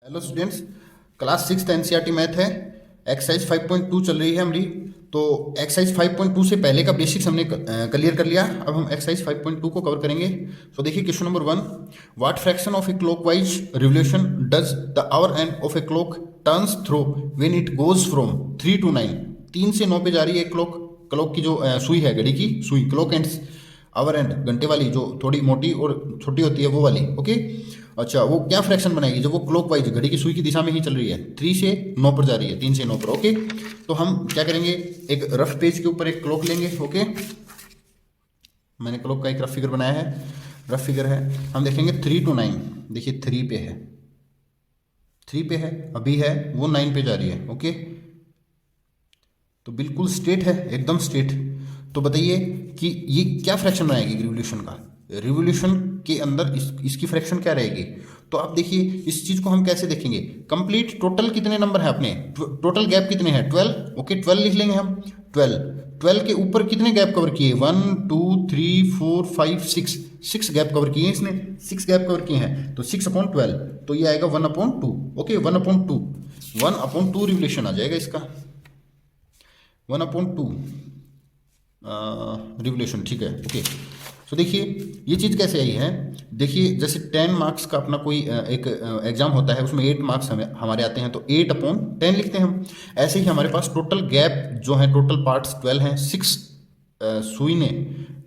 Hello students, class 6 NCERT math है। Exercise 5.2 चल रही है हमारी। तो एक्सरसाइज 5.2 से पहले का बेसिक्स हमने क्लियर कर लिया। अब हम एक्सरसाइज 5.2 को कवर करेंगे। तो देखिए question number 1, what fraction of A clockwise revolution does the hour end of a clock turns through when it goes from 3 to 9। 3 से 9 पे जा रही है क्लॉक की जो सुई है, घड़ी की सुई, क्लॉक एंड्स आवर एंड, घंटे वाली जो थोड़ी मोटी और छोटी होती है वो वाली। ओके, अच्छा वो क्या फ्रैक्शन बनाएगी जब वो क्लॉकवाइज घड़ी की सुई की दिशा में ही चल रही है, 3 से 9 पर जा रही है, 3 से 9 पर। ओके, तो हम क्या करेंगे, एक रफ पेज के ऊपर एक क्लॉक लेंगे। ओके, मैंने क्लॉक का एक रफ फिगर बनाया है, रफ फिगर है। हम देखेंगे 3 to 9। देखिए 3 पे है, 3 पे है, अभी है वो 9 पे जा रही है। ओके, तो बिल्कुल स्ट्रेट है, एकदम स्ट्रेट। तो बताइए कि ये क्या फ्रैक्शन बनाएगी रिवोल्यूशन का। रिवोल्यूशन के अंदर इसकी फ्रैक्शन क्या रहेगी। तो आप देखिए इस चीज को हम कैसे देखेंगे, कंप्लीट टोटल कितने नंबर है अपने, टोटल गैप कितने हैं, 12। ओके, 12 लिख लेंगे हम। 12 के ऊपर कितने गैप कवर किए, 1 2 3 4 5 6 गैप कवर किए इसने, 6 गैप कवर किए हैं। तो 6/12, तो ये आएगा 1/2। ओके, 1/2 रिवोल्यूशन आ जाएगा इसका, 1/2 रिवोल्यूशन। ठीक है, ओके। तो देखिए ये चीज़ कैसे आई है। देखिए जैसे 10 मार्क्स का अपना कोई एक एग्जाम होता है, उसमें 8 मार्क्स हमारे आते हैं, तो 8/10 लिखते हैं हम। ऐसे ही हमारे पास टोटल गैप जो है, टोटल पार्ट्स 12 हैं। 6 सुई ने,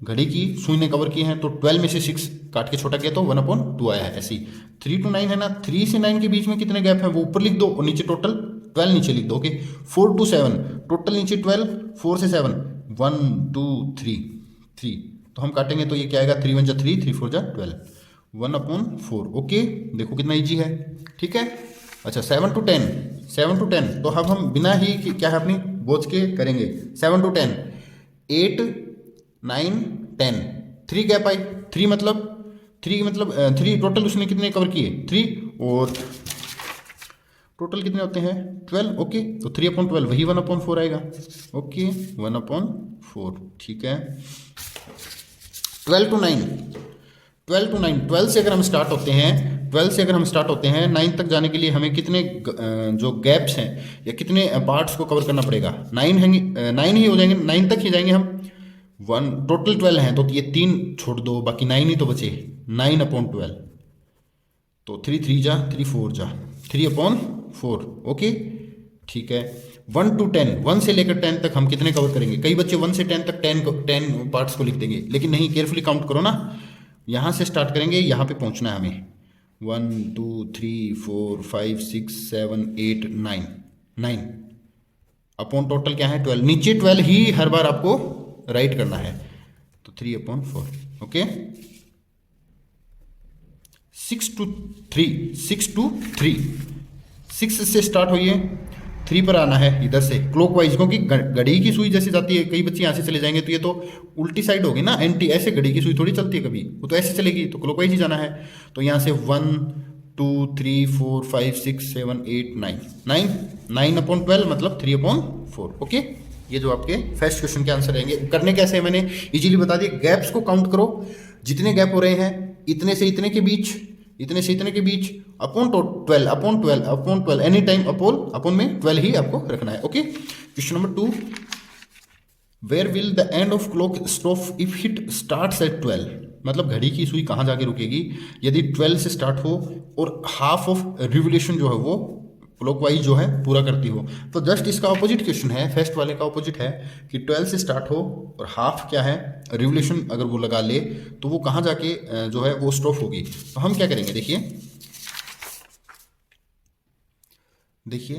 घड़ी की सुई ने कवर किए हैं, तो 12 में से 6 काट के छोटा किया तो 1/2 आया है। ऐसे ही 3 to 9 है ना, 3 से 9 के बीच में कितने गैप हैं वो ऊपर लिख दो और नीचे टोटल 12 नीचे लिख दो। ओके, 4 to 7, टोटल नीचे 12, 4 से 7, 1 2 3, तो हम काटेंगे तो ये क्या आएगा, 3 1 जा 3, 3 4 जा 12, 1/4। ओके, देखो कितना इजी है। ठीक है, अच्छा 7 to 10, तो अब हम बिना ही क्या है अपनी बोझ के करेंगे। 7 to 10, 8 9 10, 3 गैप आई। 3 मतलब 3 टोटल उसने कितने कवर किए, 3, और टोटल कितने होते हैं 12। ओके, तो 3/12 वही 1/4 आएगा। ओके, 1/4। ठीक है, 12 to 9, 12 से अगर हम स्टार्ट होते हैं, 9 तक जाने के लिए हमें कितने जो गैप्स हैं या कितने पार्ट्स को कवर करना पड़ेगा, 9 ही हो जाएंगे, 9 तक ही जाएंगे हम। 1 टोटल 12 हैं, तो ये 3 छोड़ दो, बाकी 9 ही तो बचे, 9/12। तो 3 3 जा 3 4 जा 3/4। ओके, ठीक है। 1 to 10, 1 से लेकर 10 तक हम कितने कवर करेंगे। कई बच्चे 1 से 10 तक 10 पार्ट्स को लिख देंगे, लेकिन नहीं, केयरफुली काउंट करो ना। यहाँ से स्टार्ट करेंगे, यहाँ पे पहुँचना है हमें। 1 2 3 4 5 6 7 8 9 अपॉन टोटल क्या है 12, नीचे 12 ही हर बार आपको राइट करना है, तो 3/4। ओके, 6 to 3, 6 से स्टार्ट होइए, 3 पर आना है इधर से क्लॉकवाइज, क्योंकि घड़ी की सुई जैसे जाती है, कई बच्चे यहाँ से चले जाएंगे तो ये तो उल्टी साइड होगी ना, एंटी। ऐसे घड़ी की सुई थोड़ी चलती है कभी, वो तो ऐसे चलेगी, तो क्लॉकवाइज ही जाना है। तो यहाँ से 1 2 3 4 5 6 7 8 9/12 मतलब 3/4। ओके, ये जो आपके फर्स्ट क्वेश्चन के आंसर रहेंगे। करने कैसे है मैंने इजीली बता दिया, गैप्स को काउंट करो, जितने गैप हो रहे हैं इतने से इतने के बीच, अपॉन 12 एनी टाइम अपॉन में 12 ही आपको रखना है। Okay, question number 2, where will the end of clock stop if it starts at 12। मतलब घड़ी की सुई कहाँ जाके रुकेगी यदि 12 से स्टार्ट हो और हाफ ऑफ रिवोल्यूशन जो है वो क्लॉकवाइज जो है पूरा करती हो। तो जस्ट इसका ऑपोजिट क्वेश्चन है, फर्स्ट वाले का ऑपोजिट है कि 12 से स्टार्ट हो और हाफ क्या है रिवोल्यूशन अगर वो लगा ले तो वो कहाँ जाके जो है वो स्टॉप होगी। तो हम क्या करेंगे, देखिए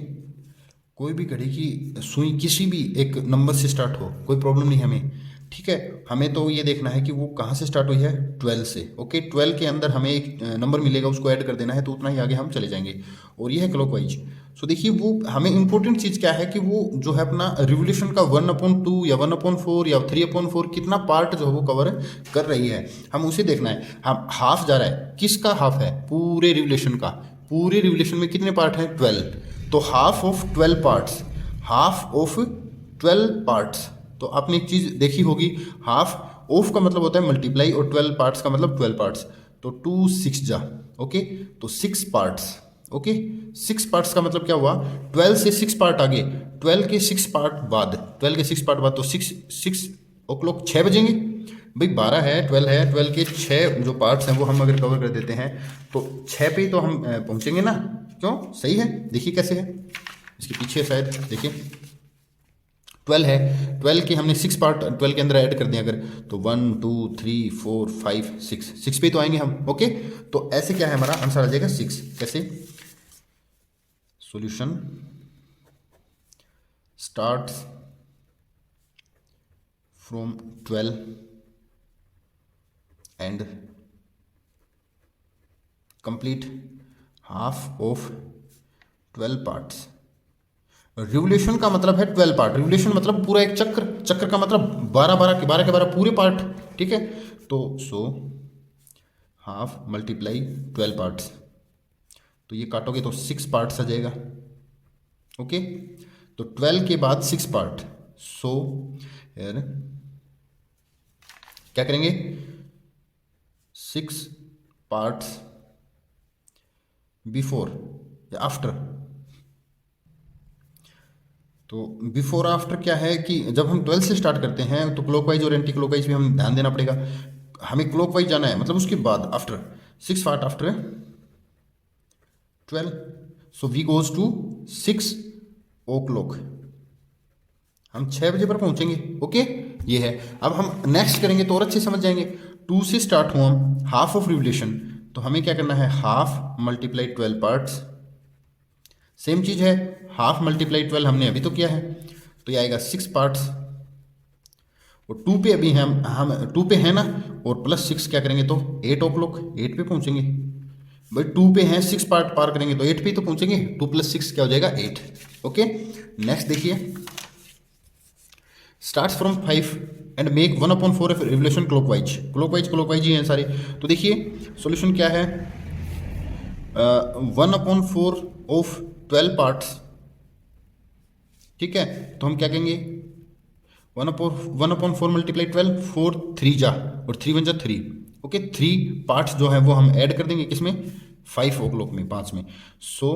कोई भी घड़ी की सुई किसी भी एक नंबर से स्टार्ट हो, कोई प्रॉब्लम नहीं हमें। ठीक है, हमें तो ये देखना है कि वो कहाँ से स्टार्ट हुई है, 12 से। ओके, 12 के अंदर हमें एक नंबर मिलेगा, उसको ऐड कर देना है, तो उतना ही आगे हम चले जाएंगे। और ये है क्लॉकवाइज। सो देखिए वो हमें इंपॉर्टेंट चीज़ क्या है कि वो जो है अपना रिवोल्यूशन का 1/2 या 1/4 या 3/4 कितना पार्ट जो है वो कवर कर रही है, हम उसे देखना है। हम हाफ जा रहा है, किसका हाफ है, पूरे रिवोल्यूशन का। पूरे रिवोल्यूशन में कितने पार्ट हैं, 12, तो हाफ ऑफ 12 पार्ट्स। तो आपने एक चीज़ देखी होगी, हाफ ऑफ का मतलब होता है मल्टीप्लाई और 12 पार्ट्स का मतलब 12 पार्ट्स, तो 2 6 जा। ओके, तो 6 पार्ट्स। ओके 6 पार्ट्स का मतलब क्या हुआ, 12 से 6 पार्ट आगे, 12 के 6 पार्ट बाद, 12 के 6 पार्ट बाद तो 6 ओ क्लॉक 6 बजेंगे। भाई 12 है, 12 है, 12 के 6 जो पार्ट्स हैं वो हम अगर कवर कर देते हैं तो 6 पे ही तो हम पहुंचेंगे ना, क्यों, सही है। देखिए कैसे है, इसके पीछे शायद देखिए 12 है, 12 के हमने 6 पार्ट 12 के अंदर ऐड कर दिए अगर, तो 1 2 3 4 5 6 पे तो आएंगे हम। ओके तो ऐसे क्या है, हमारा आंसर आ जाएगा 6। कैसे, solution starts from 12 and complete half of 12 parts. Revolution का मतलब है 12 पार्ट, रिवोल्यूशन मतलब पूरा एक चक्र, चक्र का मतलब 12 के 12 पूरे पार्ट, ठीक है। तो सो हाफ मल्टीप्लाई 12 पार्ट्स, तो ये काटोगे तो 6 पार्ट्स आ जाएगा। ओके तो 12 के बाद 6 पार्ट, सो यार क्या करेंगे, 6 पार्ट्स बिफोर या आफ्टर। तो बिफोर आफ्टर क्या है कि जब हम 12 से स्टार्ट करते हैं तो क्लॉकवाइज और एंटी क्लॉकवाइज भी हम ध्यान देना पड़ेगा, हमें क्लॉकवाइज जाना है, मतलब उसके बाद after 6 part after 12, so we goes to 6 o'clock, हम 6 बजे पर पहुंचेंगे। ओके ये है। अब हम नेक्स्ट करेंगे तो और अच्छे समझ जाएंगे। 2 से स्टार्ट हुआ हम, हाफ ऑफ रिवोल्यूशन, तो हमें क्या करना है, हाफ मल्टीप्लाई 12 पार्ट्स, सेम चीज है, हाफ मल्टीप्लाई 12 हमने अभी तो किया है, तो ये आएगा 6 पार्ट्स, और 2 पे अभी हम 2 पे है ना, और प्लस 6 क्या करेंगे तो 8 o'clock, 8 पे पहुंचेंगे। भाई 2 पे हैं, 6 पार्ट पार करेंगे तो 8 पे ही तो पहुंचेंगे, 2 + 6 क्या हो जाएगा 8। ओके नेक्स्ट देखिए, starts from 5 and make 1/4 of revolution clockwise, clockwise ही हैं सारे। तो देखिए सॉल्यूशन क्या है, 1/4 ऑफ 12 पार्ट्स, ठीक है। तो हम क्या कहेंगे, 1/4 मल्टीप्लाई 12, 4 3 जा और 3 1 जा 3। ओके 3 पार्ट्स जो है वो हम ऐड कर देंगे किसमें, 5 o'clock में, 5 में। सो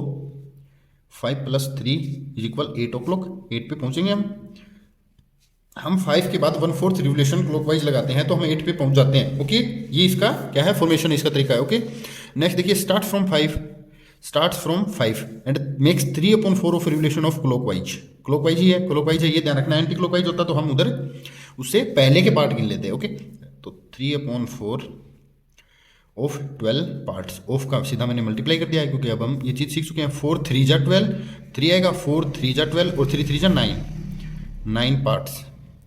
5 + 3 = 8 o'clock, 8 पे पहुंचेंगे हम 5 के बाद 1/4 रिवोल्यूशन क्लॉकवाइज लगाते हैं तो हम 8 पे पहुंच जाते हैं। ओके ये इसका क्या है, फॉर्मेशन इसका तरीका है। ओके नेक्स्ट देखिए, starts from 5 and makes 3/4 of revolution of clockwise ही है, क्लॉकवाइज है, ये ध्यान रखना। एंटी क्लॉकवाइज होता तो हम उधर उससे पहले के पार्ट गिन लेते हैं। ओके तो 3/4 ऑफ 12 पार्ट्स, ऑफ का सीधा मैंने मल्टीप्लाई कर दिया है क्योंकि अब हम ये चीज़ सीख चुके हैं। 4 3 जा 12, 3 आएगा, 4 3 जा 12 और 3 3 जा 9 पार्ट्स।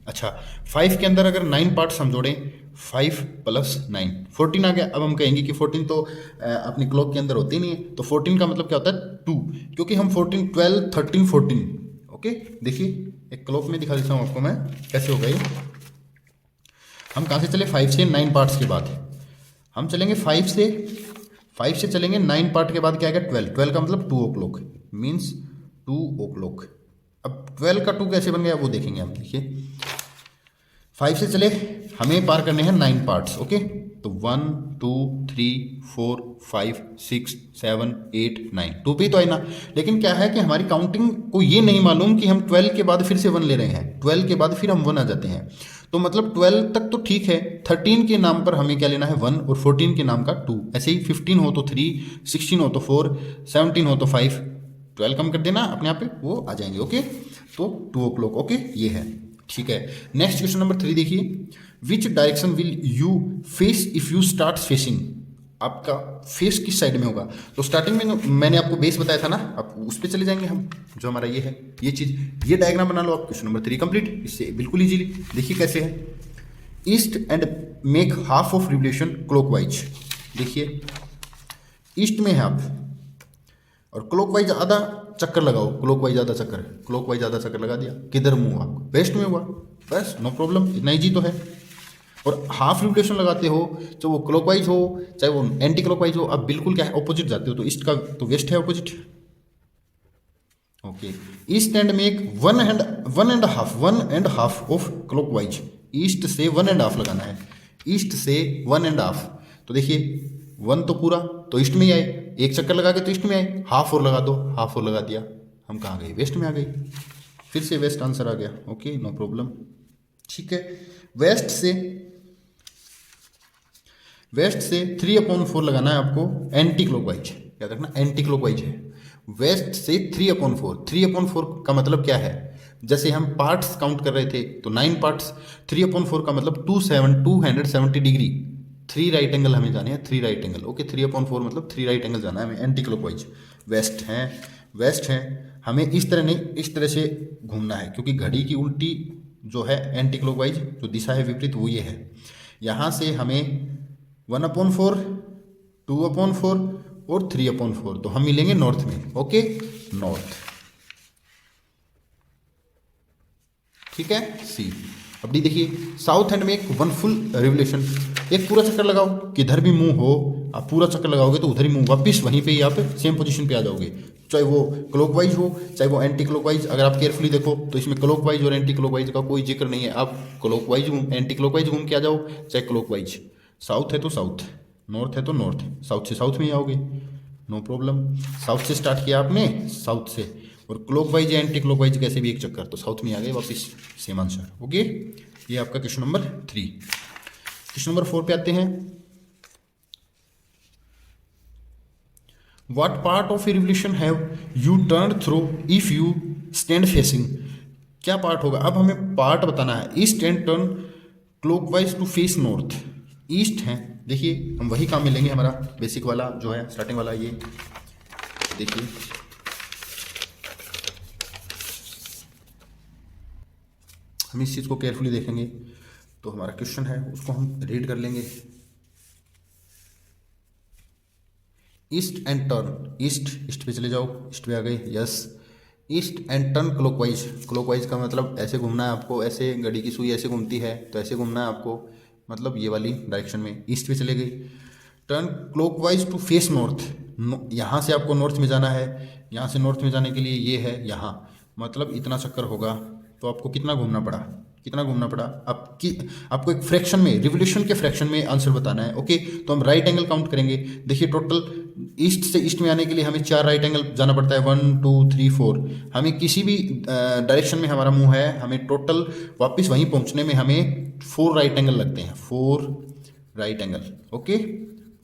अच्छा 5 के अंदर अगर 9 पार्ट्स हम जोड़ें, 5 + 9 14 आ गया। अब हम कहेंगे कि 14 तो अपनी क्लॉक के अंदर होती नहीं है, तो 14 का मतलब क्या होता है 2, क्योंकि हम 14 12 13 14। ओके देखिए एक क्लॉक में दिखा देता हूँ आपको मैं कैसे होगा ये। हम कहाँ से चले, 5 से 9 पार्ट्स के बाद हम चलेंगे, 5 से चलेंगे 9 पार्ट के बाद क्या आएगा 12 का मतलब 2 o'clock, मीन्स 2 o'clock। अब 12 का 2 कैसे बन गया वो देखेंगे हम। देखिए 5 से चले, हमें पार करने हैं 9 पार्ट्स। ओके तो 1 2 3 4 5 6 7 8 9, 2 पे तो आई ना। लेकिन क्या है कि हमारी काउंटिंग को ये नहीं मालूम कि हम 12 के बाद फिर से 1 ले रहे हैं, 12 के बाद फिर हम 1 आ जाते हैं। तो मतलब 12 तक तो ठीक है, 13 के नाम पर हमें क्या लेना है 1, और 14 के नाम का 2। ऐसे ही 15 हो तो 3, 16 हो तो 4, 17 हो तो 5, 12 कम कर देना अपने आप पे वो आ जाएंगे। ओके तो 2 o'clock। ओके ये है, ठीक है। नेक्स्ट क्वेश्चन नंबर 3 देखिए, which direction will you face if you start facing, आपका फेस किस साइड में होगा। तो स्टार्टिंग में मैंने आपको बेस बताया था ना, अब उस पर चले जाएंगे हम, जो हमारा ये है ये चीज़, ये डायग्राम बना लो आप। क्वेश्चन नंबर 3 कंप्लीट, इससे बिल्कुल इजीली देखिए कैसे है। East and make half of revolution clockwise, देखिए ईस्ट में है आप और क्लॉकवाइज आधा चक्कर लगाओ, क्लॉकवाइज आधा चक्कर लगा दिया, किधर मुंह हुआ, वेस्ट में हुआ, बस नो प्रॉब्लम, इतना ईजी तो है। और हाफ रिवोल्यूशन लगाते हो चाहे वो क्लॉकवाइज हो चाहे वो एंटी क्लॉकवाइज हो, आप बिल्कुल क्या है ऑपोजिट जाते हो, तो ईस्ट का तो वेस्ट है opposite. Okay east and make 1.5 of clockwise, east से 1.5 लगाना है, ईस्ट से 1.5। तो देखिए 1 तो पूरा, तो ईस्ट में ही आए, एक चक्कर लगा के तो ईस्ट में आए, हाफ और लगा दो, हाफ और लगा दिया, हम कहाँ गए, वेस्ट में आ गई, फिर से वेस्ट आंसर आ गया। Okay, no problem. ठीक है, वेस्ट से 3/4 लगाना है आपको एंटी क्लॉकवाइज, याद रखना एंटी क्लॉकवाइज है। वेस्ट से 3/4, 3/4 का मतलब क्या है, जैसे हम पार्ट्स काउंट कर रहे थे तो 9 पार्ट्स, 3/4 का मतलब 270 डिग्री, 3 राइट एंगल हमें जाने हैं, 3 राइट एंगल। ओके, 3/4 मतलब 3 राइट एंगल जाना है हमें एंटी क्लॉकवाइज। वेस्ट है, हमें इस तरह नहीं, इस तरह से घूमना है, क्योंकि घड़ी की उल्टी जो है एंटी क्लॉकवाइज, जो दिशा है विपरीत, वो ये है। यहाँ से हमें 1/4, 2/4 और 3/4, तो हम मिलेंगे नॉर्थ में। ओके, नॉर्थ, ठीक है, सी। अब डी देखिए, साउथ एंड में एक 1 फुल रिवोल्यूशन, एक पूरा चक्कर लगाओ, किधर भी मुंह हो आप पूरा चक्कर लगाओगे तो उधर ही मुंह, वापिस वहीं पे ही आप सेम पोजीशन पे आ जाओगे, चाहे वो क्लॉकवाइज हो चाहे वो एंटी क्लॉकवाइज। अगर आप केयरफुली देखो तो इसमें क्लॉकवाइज और एंटी क्लॉकवाइज का कोई जिक्र नहीं है, आप क्लॉकवाइज एंटी क्लॉकवाइज घूम के आ जाओ, चाहे क्लॉकवाइज। साउथ है तो साउथ, नॉर्थ है तो नॉर्थ, साउथ से साउथ में ही आओगे, नो प्रॉब्लम। साउथ से स्टार्ट किया आपने, साउथ से, और क्लॉकवाइज या एंटी क्लॉकवाइज कैसे भी एक चक्कर, तो साउथ में आ गए वापस, सेम आंसर। ओके, ये आपका क्वेश्चन नंबर 3। क्वेश्चन नंबर 4 पे आते हैं। What part of a revolution have you turned through if you stand facing? क्या पार्ट होगा, अब हमें पार्ट बताना है। East and turn clockwise to face north, east है, देखिए हम वही काम में लेंगे, हमारा बेसिक वाला जो है स्टार्टिंग वाला, ये देखिए हम इस चीज़ को केयरफुली देखेंगे तो हमारा क्वेश्चन है उसको हम रीड कर लेंगे। ईस्ट एंड टर्न, ईस्ट पे चले जाओ, ईस्ट पे आ गए, yes. East and turn clockwise, clockwise का मतलब ऐसे घूमना है आपको, ऐसे घड़ी की सुई ऐसे घूमती है तो ऐसे घूमना है आपको, मतलब ये वाली डायरेक्शन में, ईस्ट पे चले गई। Turn clockwise to face north, यहाँ से आपको नॉर्थ में जाना है, यहाँ से नॉर्थ में जाने के लिए ये है यहाँ, मतलब इतना चक्कर होगा, तो आपको कितना घूमना पड़ा, आपको एक फ्रैक्शन में, रिवोल्यूशन के फ्रैक्शन में आंसर बताना है। ओके, तो हम राइट एंगल काउंट करेंगे। देखिए टोटल ईस्ट से ईस्ट में आने के लिए हमें 4 राइट एंगल जाना पड़ता है, 1 2 3 4। हमें किसी भी डायरेक्शन में हमारा मुंह है, हमें टोटल वापस वहीं पहुंचने में हमें 4 राइट एंगल लगते हैं, 4 right angle. Okay,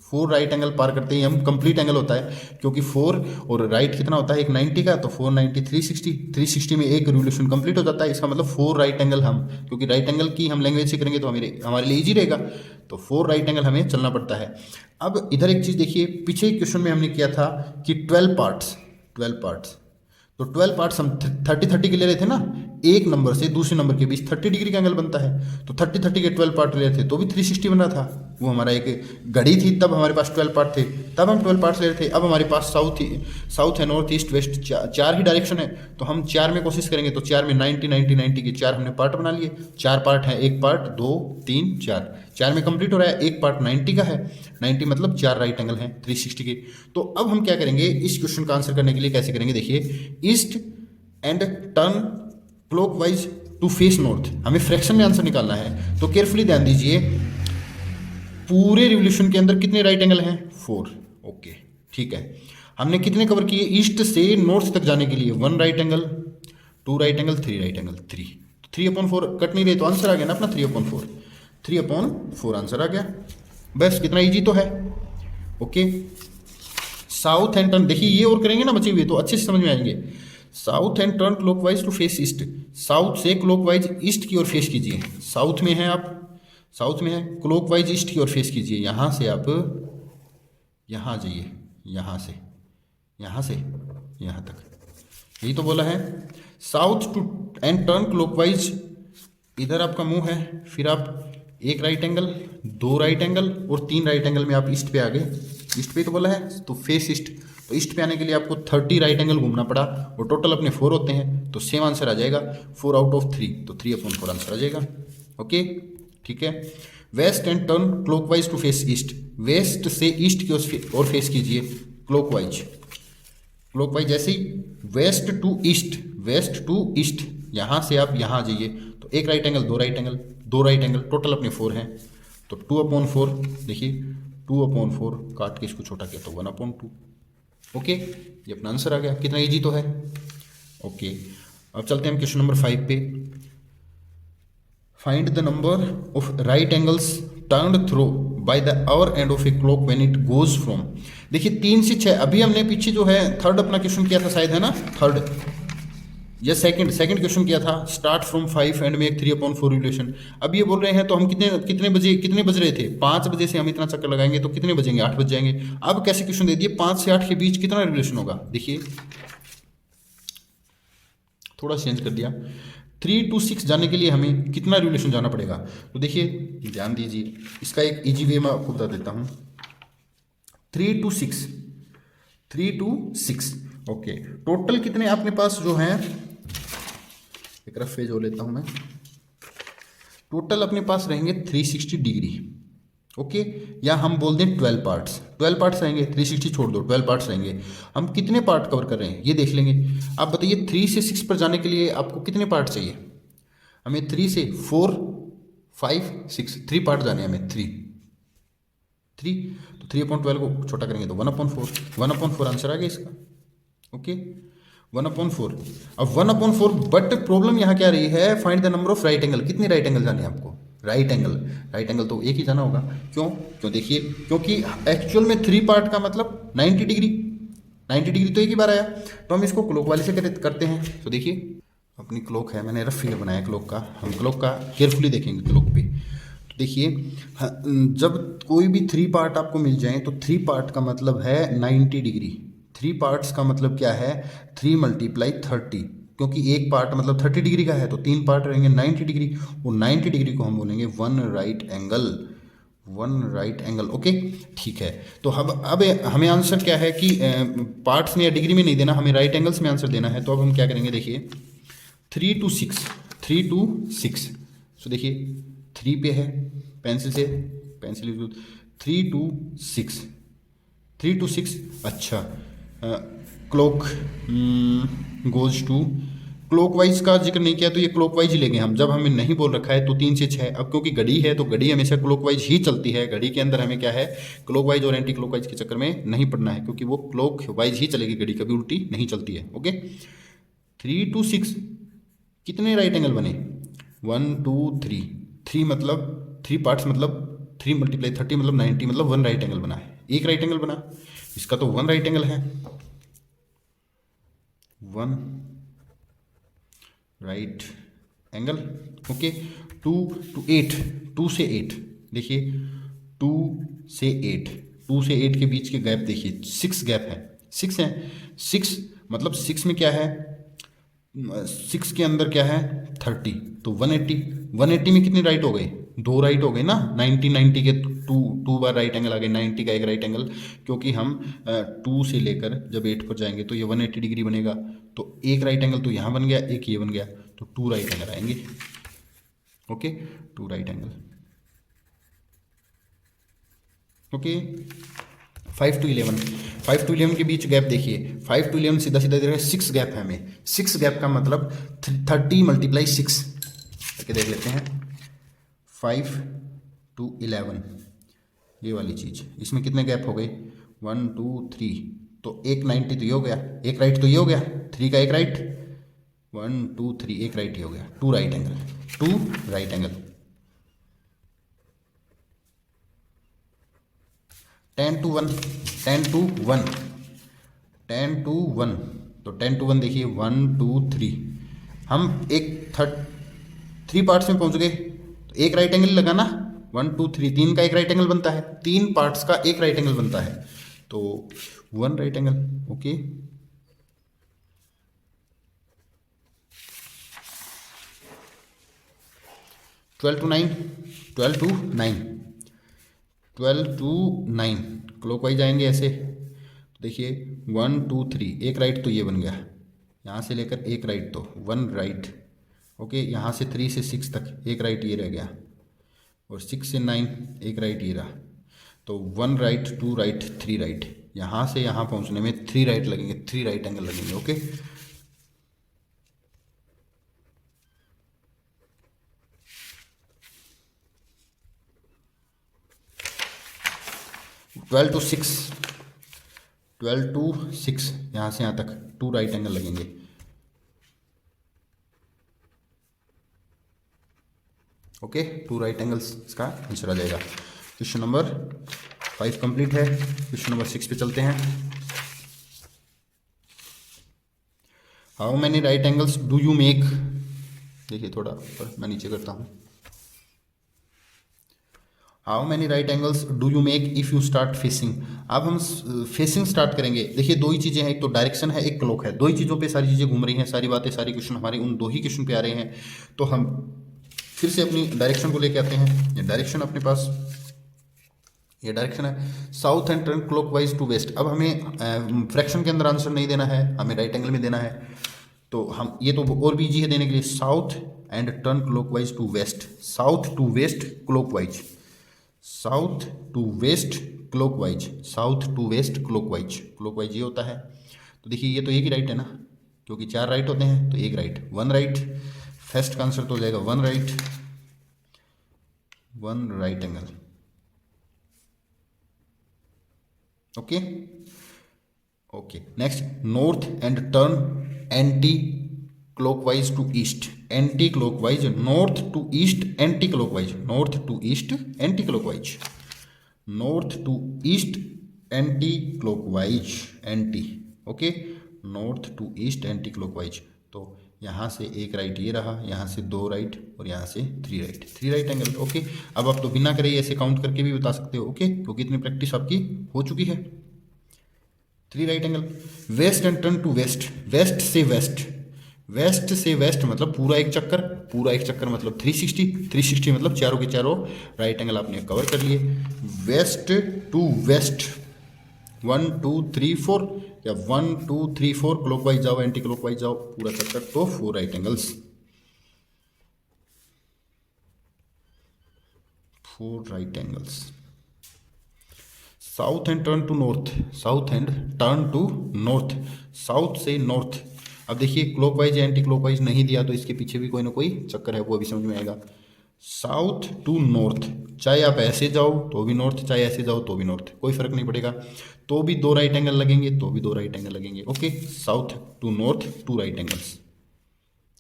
4 right angle पार करते ही हम कंप्लीट एंगल होता है, क्योंकि 4 और राइट कितना होता है, एक 90 का, तो 4 90 360, 360 में एक रिवोल्यूशन कंप्लीट हो जाता है। इसका मतलब 4 राइट एंगल हम, क्योंकि राइट एंगल की हम लैंग्वेज से करेंगे तो हमारे लिए ईजी रहेगा, तो 4 राइट एंगल हमें चलना पड़ता है। अब इधर एक चीज़ देखिए, पीछे क्वेश्चन में हमने किया था कि 12 पार्ट्स, तो 12 पार्ट्स हम 30-30 के ले रहे थे ना, एक नंबर से दूसरे नंबर के बीच 30 डिग्री का एंगल बनता है, तो 30-30 के 12 पार्ट ले रहे थे तो भी 360 बन रहा था। वो हमारा एक घड़ी थी, तब हमारे पास 12 पार्ट थे, तब हम 12 पार्ट्स ले रहे थे। अब हमारे पास साउथ है, नॉर्थ ईस्ट वेस्ट, 4 ही डायरेक्शन है, तो हम 4 में कोशिश करेंगे, तो 4 में 90 90 90 के 4 हमने पार्ट बना लिए। 4 पार्ट है, एक पार्ट 2 3 4, 4 में कंप्लीट हो रहा है, एक पार्ट 90 का है, 90 मतलब 4 राइट एंगल हैं 360 के। तो अब हम क्या करेंगे, इस क्वेश्चन का आंसर करने के लिए कैसे करेंगे, देखिए east and turn clockwise to face north, हमें फ्रैक्शन में आंसर निकालना है, तो केयरफुली ध्यान दीजिए, पूरे रिवोल्यूशन के अंदर कितने राइट एंगल हैं, 4। ओके, ठीक है, हमने कितने कवर किए, ईस्ट से नॉर्थ तक जाने के लिए 1 right angle, 2 right angle, 3 right angle, 3, 3/4 cut नहीं रहे तो आंसर आ गया ना अपना 3/4 आंसर आ गया, बस कितना इजी तो है। ओके, साउथ एंड टर्न, देखिए ये और करेंगे ना बचे हुए तो अच्छे से समझ में आएंगे। South and turn clockwise to face east, south से क्लॉकवाइज ईस्ट की ओर फेस कीजिए, साउथ में है आप, साउथ में है, क्लॉकवाइज ईस्ट की ओर फेस कीजिए, यहाँ से आप यहाँ जाइए, यहाँ से यहाँ तक, यही तो बोला है। South to and turn clockwise, इधर आपका मुंह है, फिर आप एक राइट एंगल, 2 राइट एंगल और 3 राइट एंगल में आप ईस्ट पे आ गए, ईस्ट पे तो बोला है, तो फेस ईस्ट, तो ईस्ट पे आने के लिए आपको 30 राइट एंगल घूमना पड़ा, और टोटल अपने 4 होते हैं, तो सेम आंसर आ जाएगा 4 आउट ऑफ 3, तो 3/4 आंसर आ जाएगा। ओके, ठीक है। West and turn clockwise to face east, west से ईस्ट की ओर फेस कीजिए क्लॉकवाइज, जैसे ही वेस्ट टू ईस्ट, यहाँ से आप यहाँ आ जाइए, तो एक right angle, 2 right angle, 2 right angle, total अपने 4 हैं, तो 2/4, देखिए 2/4 काट के इसको छोटा किया तो 1/2। ओके, ये अपना आंसर आ गया। कितना इजी तो है। ओके, अब चलते हैं हम क्वेश्चन नंबर 5 पे। Find the number of right angles turned through by the hour end of a clock when it goes from. देखिए 3 से 6, अभी हमने पीछे जो है थर्ड अपना क्वेश्चन किया था शायद, है ना, थर्ड या सेकंड क्वेश्चन किया था, start from 5 and make 3/4 relation. अब ये बोल रहे हैं तो हम कितने बज रहे थे, 5 बजे से हम इतना चक्कर लगाएंगे तो कितने बजेंगे, 8 बज जाएंगे। अब कैसे क्वेश्चन दे दिए, 5 से 8 के बीच कितना रिलेशन होगा। देखिए थोड़ा चेंज कर दिया, 3 to 6 जाने के लिए हमें कितना रिलेशन जाना पड़ेगा। तो देखिए ध्यान दीजिए, इसका एक इजी वे मैं आपको बता देता हूँ। 3 to 6 ओके, टोटल कितने अपने पास जो है, एक रफ पेज हो लेता हूं मैं, टोटल अपने पास रहेंगे 360 डिग्री। ओके, या हम बोल दें 12 पार्ट्स रहेंगे, 360 छोड़ दो, 12 पार्ट्स रहेंगे। हम कितने पार्ट कवर कर रहे हैं ये देख लेंगे। आप बताइए 3 से 6 पर जाने के लिए आपको कितने पार्ट चाहिए। हमें 3 से 4 5 6 3 पार्ट जाने हैं हमें, 3 तो 3/12 को छोटा करेंगे तो 1/4 आंसर आ गया इसका। ओके, 1/4। अब 1/4, बट प्रॉब्लम यहाँ क्या रही है, find the number of right angle. कितने राइट एंगल जाने हैं आपको, राइट एंगल तो एक ही जाना होगा। क्यों देखिए, क्योंकि एक्चुअल में 3 पार्ट का मतलब 90 डिग्री तो एक ही बार आया। तो हम इसको क्लॉक वाले से करते हैं। तो देखिए अपनी क्लॉक है, मैंने रफ फिगर बनाया क्लॉक का, हम क्लॉक का केयरफुली देखेंगे क्लॉक पे। तो देखिए जब कोई भी 3 पार्ट आपको मिल जाए तो 3 पार्ट का मतलब है 90 डिग्री। 3 पार्ट्स का मतलब क्या है, 3 × 30, क्योंकि एक पार्ट मतलब 30 डिग्री का है तो 3 पार्ट रहेंगे 90 डिग्री, और 90 डिग्री को हम बोलेंगे वन राइट एंगल। ओके ठीक है, तो अब हमें आंसर क्या है कि पार्ट्स में या डिग्री में नहीं देना, हमें राइट एंगल्स में आंसर देना है। तो अब हम क्या करेंगे, देखिए 3 to 6। सो देखिए 3 पे है, पेंसिल यूज, 3 to 6। अच्छा, clock goes to, clockwise का जिक्र नहीं किया तो ये क्लॉक वाइज ही लेंगे हम। जब हमें नहीं बोल रखा है तो 3 से 6। अब क्योंकि घड़ी है तो घड़ी हमेशा क्लॉक वाइज ही चलती है, घड़ी के अंदर हमें क्या है, क्लॉक वाइज और एंटी क्लॉक वाइज के चक्कर में नहीं पड़ना है, क्योंकि वो क्लॉक वाइज ही चलेगी, घड़ी कभी उल्टी नहीं चलती है। ओके, 3 to 6 कितने राइट एंगल बने, 1 2 3, 3 मतलब 3 पार्ट्स मतलब 3 × 30 मतलब 90, मतलब 1 राइट एंगल बना है, एक राइट एंगल बना। इसका तो 1 राइट एंगल है, 1 राइट एंगल। ओके, 2 to 8, 2 से 8, देखिए 2 से 8 के बीच के गैप देखिए 6 गैप है, 6 है, 6 मतलब 6 में क्या है, 6 के अंदर क्या है 30, तो 180 में कितने राइट हो गए, 2 राइट हो गए ना। 90 के 2 बार राइट एंगल आ गए, 90 का एक राइट एंगल, क्योंकि हम 2 से लेकर जब 8 पर जाएंगे तो ये 180 डिग्री बनेगा। तो एक राइट एंगल तो यहाँ बन गया, एक ये बन गया, तो 2 राइट एंगल आएंगे। Okay, 2 right angle. Okay, 5 to 11 के बीच गैप देखिए, 5 to 11 सीधा सीधा देखिए 6 गैप है हमें, 6 गैप का मतलब 30 × 6 करके देख लेते हैं। 5 to 11 ये वाली चीज़, इसमें कितने गैप हो गए, 1 2 3, तो एक 90 तो ये हो गया, एक राइट तो ये हो गया, 3 का एक राइट, 1 2 3 एक राइट ये हो गया, 2 right angle, 2 right angle. 10 to 1 तो 10 to 1 देखिए 1 2 3, हम एक 3 पार्ट्स में पहुंच गए तो एक राइट एंगल लगा ना, 1 2 3, 3 का एक राइट एंगल बनता है, 3 पार्ट्स का एक राइट एंगल बनता है, तो 1 right angle. Okay, twelve to nine clockwise आएंगे ऐसे। तो देखिए 1 2 3, एक राइट तो ये बन गया, यहाँ से लेकर एक राइट तो 1 राइट। ओके, यहाँ से 3 से 6 तक एक राइट ये रह गया, और 6 से 9 एक राइट ये रहा, तो 1 राइट 2 राइट 3 राइट, यहाँ से यहाँ पहुँचने में 3 राइट लगेंगे, 3 राइट एंगल लगेंगे। ओके, 12 to 6, 12 to 6 यहाँ से यहाँ तक 2 राइट एंगल लगेंगे। ओके, 2 राइट एंगल्स इसका आंसर आ जाएगा। क्वेश्चन नंबर 5 कंप्लीट है। क्वेश्चन नंबर 6 पे चलते हैं। How many right angles do you make. देखिए थोड़ा ऊपर मैं नीचे करता हूँ। How many right angles do you make if you start facing. अब हम फेसिंग स्टार्ट करेंगे। देखिए दो ही चीज़ें हैं, एक तो डायरेक्शन है, एक क्लॉक है। दो ही चीज़ों पे सारी चीज़ें घूम रही हैं, सारी बातें, सारी क्वेश्चन हमारे उन दो ही क्वेश्चन पे आ रहे हैं। तो हम फिर से अपनी डायरेक्शन को लेके आते हैं। ये डायरेक्शन अपने पास, ये डायरेक्शन है south and turn clockwise to west. अब हमें फ्रैक्शन के अंदर आंसर नहीं देना है, हमें राइट एंगल में देना है। तो हम ये तो और भी इजी है देने के लिए। South and turn clockwise to west, south to west clockwise, south to west clockwise, south to west clockwise, clockwise ये होता है। तो देखिए ये तो एक ही राइट है ना, क्योंकि 4 राइट होते हैं तो एक राइट, 1 राइट। फर्स्ट का आंसर तो हो जाएगा 1 right, 1 right angle. Okay okay, next north and turn anti clockwise to east, anti clockwise, north to east anti clockwise, north to east anti clockwise, north to east anti clockwise, anti. Okay, north to east anti clockwise. तो यहाँ से एक right ये रहा, यहाँ से 2 right और यहाँ से 3 राइट, 3 राइट एंगल। ओके, अब आप तो बिना करे ऐसे काउंट करके भी बता सकते हो। ओके, क्योंकि इतनी प्रैक्टिस आपकी हो चुकी है। 3 right angle. West and turn to west, west से वेस्ट, वेस्ट से वेस्ट मतलब पूरा एक चक्कर, पूरा एक चक्कर मतलब 360, 360 मतलब चारों के चारों राइट एंगल आपने कवर कर लिए। वेस्ट टू वेस्ट, 1 2 3 4 या 1 2 3 4 क्लॉकवाइज जाओ, एंटी क्लॉकवाइज जाओ, पूरा चक्कर, तो 4 right angles, 4 right angles. South and turn to north, south and turn to north, south से नॉर्थ। अब देखिए क्लॉकवाइज या एंटी क्लॉकवाइज नहीं दिया तो इसके पीछे भी कोई ना कोई चक्कर है, वो अभी समझ में आएगा। साउथ टू नॉर्थ, चाहे आप ऐसे जाओ तो भी नॉर्थ, चाहे ऐसे जाओ तो भी नॉर्थ, कोई फर्क नहीं पड़ेगा। तो भी 2 राइट एंगल लगेंगे, तो भी 2 राइट एंगल लगेंगे। Okay, south to north 2 right angles,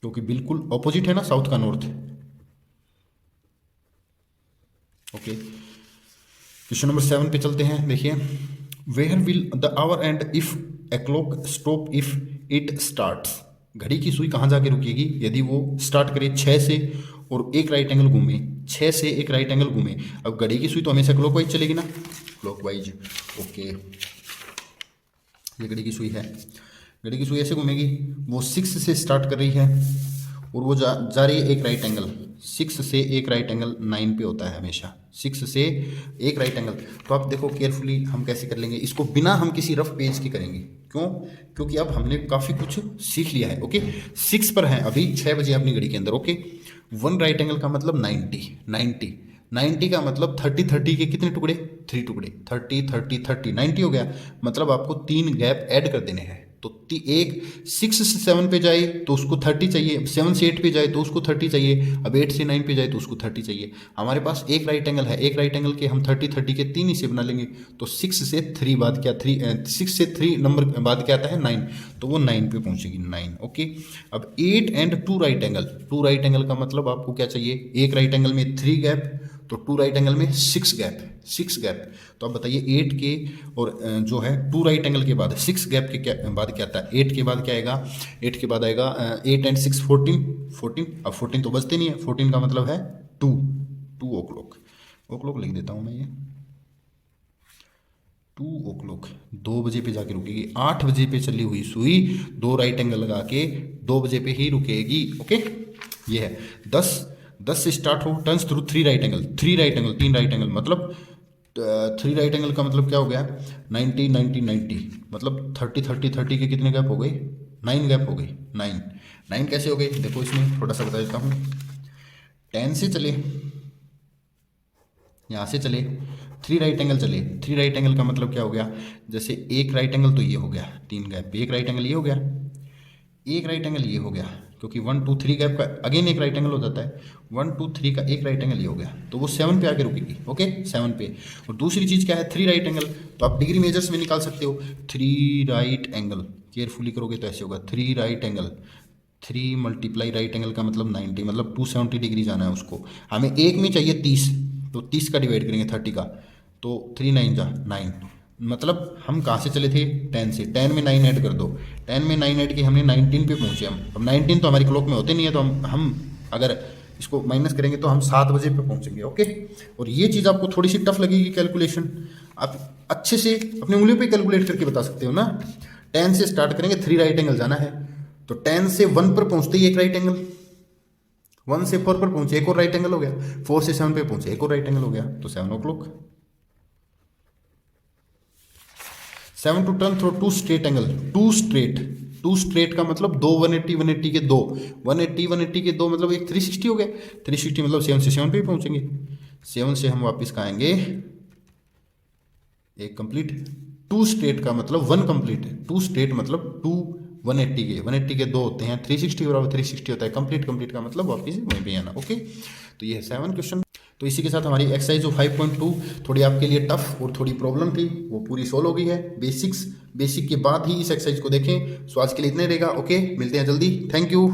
क्योंकि बिल्कुल ऑपोजिट है ना साउथ का नॉर्थ। ओके, क्वेश्चन नंबर 7 पे चलते हैं। देखिए, where will the hour and if a clock stop if it starts. घड़ी की सुई कहाँ जाके रुकेगी यदि वो स्टार्ट करे 6 से और एक राइट एंगल घूमे, 6 से एक राइट एंगल घूमे। अब घड़ी की सुई तो हमेशा क्लॉकवाइज चलेगी ना, क्लॉकवाइज। ओके, ये घड़ी की सुई है, घड़ी की सुई ऐसे घूमेगी, वो 6 से स्टार्ट कर रही है और वो जा रही है एक राइट एंगल, 6 से एक राइट एंगल 9 पे होता है हमेशा, 6 से एक राइट एंगल। तो आप देखो केयरफुली हम कैसे कर लेंगे इसको, बिना हम किसी रफ पेज के करेंगे। क्यों? क्योंकि अब हमने काफ़ी कुछ सीख लिया है। ओके, 6 पर है अभी, 6 बजे अपनी घड़ी के अंदर। ओके, 1 राइट एंगल का मतलब 90, 90, 90 का मतलब 30, 30 के कितने टुकड़े, 3 टुकड़े, 30 30 30, 90 हो गया। मतलब आपको 3 गैप ऐड कर देने हैं। तो एक 6 से 7 पे जाए तो उसको 30 चाहिए, 7 से 8 पे जाए तो उसको 30 चाहिए, अब 8 से 9 पे जाए तो उसको 30 चाहिए। हमारे पास एक राइट एंगल है, एक राइट एंगल के हम 30 30 के 3 हिस्से बना लेंगे। तो 6 से 3 बाद क्या, 6 से 3 नंबर बाद क्या आता है 9, तो वो 9 पे पहुंचेगी, 9। ओके, अब 8 and 2 right angle, 2 right angle का मतलब आपको क्या चाहिए, एक राइट एंगल में 3 गैप, तो 2 राइट एंगल में 6 गैप, 6 गैप। तो आप बताइए 8 के और जो है 2 राइट एंगल के बाद 6 गैप के बाद क्या आता है, 8 के बाद क्या आएगा, 8 के बाद आएगा 8 एंड 6 14, 14। अब 14 तो बचते नहीं है, 14 का मतलब है 2 ओ क्लॉक, ओ क्लॉक लिख देता हूँ मैं ये, 2 ओ क्लॉक 2 बजे पे जाके रुकेगी। 8 बजे पे चली हुई सुई 2 राइट एंगल लगा के 2 बजे पे ही रुकेगी। ओके, ये है 10 से स्टार्ट हो, turns through 3 right angle, 3 right angle, 3 right angle मतलब 3 राइट एंगल का मतलब क्या हो गया, 90 90 90, मतलब 30 30 30 के कितने गैप हो गए, 9 गैप हो गई, 9 कैसे हो गए देखो, इसमें थोड़ा सा बता देता हूँ। 10 से चले, यहाँ से चले, 3 राइट एंगल चले, 3 राइट एंगल का मतलब क्या हो गया, जैसे एक राइट एंगल तो ये हो गया, 3 गैप, एक राइट एंगल ये हो गया, एक राइट एंगल ये हो गया, क्योंकि 1 2 3 गैप का अगेन एक राइट एंगल हो जाता है, 1 2 3 का एक राइट एंगल ये हो गया, तो वो 7 पे आके रुकेगी। ओके 7 पे। और दूसरी चीज़ क्या है, 3 राइट एंगल, तो आप डिग्री मेजर्स में निकाल सकते हो। 3 राइट एंगल केयरफुली करोगे तो ऐसे होगा, 3 right angle, 3 multiply right angle का मतलब 90, मतलब 270 डिग्री जाना है उसको। हमें एक में चाहिए 30, तो 30 का डिवाइड करेंगे 30 का, तो 3 9 जा 9, मतलब हम कहाँ से चले थे, 10 से, 10 में 9 ऐड कर दो, 10 में 9 ऐड किए हमने 19 पे पहुँचे हम। अब 19 तो हमारी क्लॉक में होते नहीं है, तो हम अगर इसको माइनस करेंगे तो हम 7 बजे पे पहुँचेंगे। ओके, और ये चीज़ आपको थोड़ी सी टफ लगेगी कैलकुलेशन, आप अच्छे से अपनी उंगलियों पे कैलकुलेट करके बता सकते हो ना। 10 से स्टार्ट करेंगे, 3 राइट एंगल जाना है, तो 10 से 1 पर पहुँचते ही एक राइट एंगल, 1 से 4 पर पहुँचे एक और राइट एंगल हो गया, 4 से 7 पे पहुँचे एक और राइट एंगल हो गया, तो 7 o'clock। 7 to turn through 2 straight angle, 2 straight का मतलब 2 180 180 के 2, 180 180 के 2 मतलब एक 360 हो गया, 360 मतलब 7 से 7 पे ही पहुंचेंगे, 7 से हम वापस का आएंगे एक कंप्लीट। 2 स्ट्रेट का मतलब 1 कंप्लीट, 2 स्ट्रेट मतलब 2 180 के 2 होते हैं, 360 बराबर 360 होता है, कंप्लीट का मतलब वापस वहीं पे आना। ओके, तो ये है 7 क्वेश्चन। तो इसी के साथ हमारी एक्सरसाइज जो 5.2 थोड़ी आपके लिए टफ और थोड़ी प्रॉब्लम थी वो पूरी सॉल्व हो गई है। बेसिक के बाद ही इस एक्सरसाइज को देखें। सो आज के लिए इतने रहेगा। ओके, मिलते हैं जल्दी, थैंक यू।